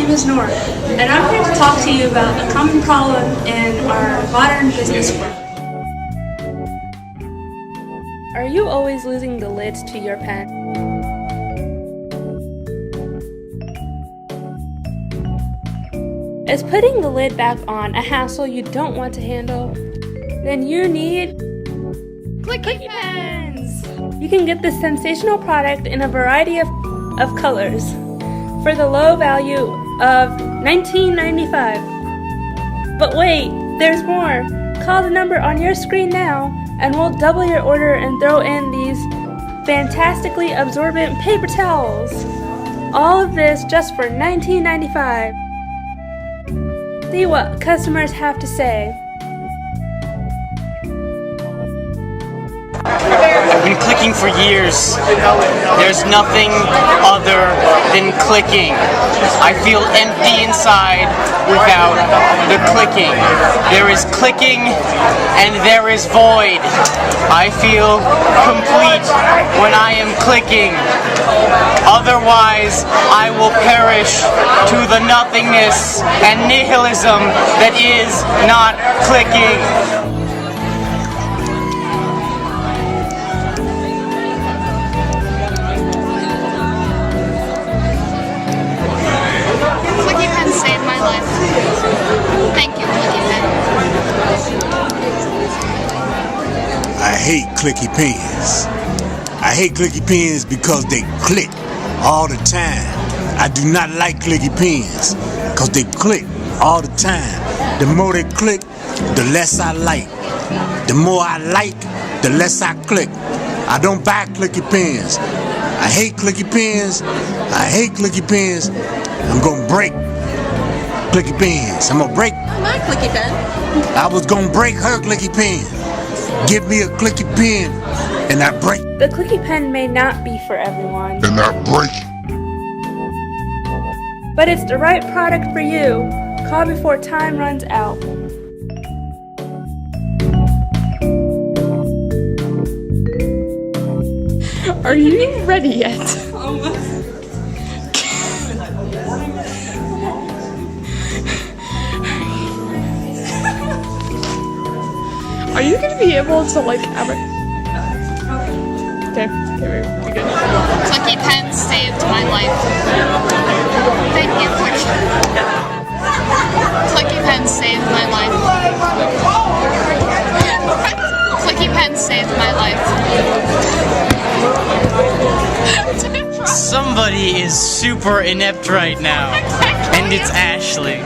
name is Nora, and I'm here to talk to you about a common problem in our modern business world. Are you always losing the lids to your pen? Is putting the lid back on a hassle you don't want to handle? Then you need Clicky pens! You can get this sensational product in a variety of colors for the low value of $19.95. But wait, there's more! Call the number on your screen now and we'll double your order and throw in these fantastically absorbent paper towels. All of this just for $19.95. See what customers have to say. I've been clicking for years. There's nothing other than clicking. I feel empty inside without the clicking. There is clicking and there is void. I feel complete when I am clicking. Otherwise, I will perish to the nothingness and nihilism that is not clicking. Clicky pen saved my life. Thank you, Clicky pen. I hate clicky pens. I hate clicky pens because they click all the time. I do not like clicky pens because they click all the time. The more they click, the less I like. The more I like, the less I click. I don't buy clicky pens. I hate clicky pens. I hate clicky pens. I'm gonna break clicky pens. I'm gonna break My clicky pen. I was gonna break her clicky pen. Give me a clicky pen and I break. The Clicky pen may not be for everyone, And I break. but it's the right product for you. Call before time runs out. Are you ready yet? Are you gonna be able to like ever? Okay, we're good. Clicky pen saved my life. Thank you, Clicky. Clicky pen saved my life. Clicky pen saved my life. Somebody is super inept right now, and it's Ashley.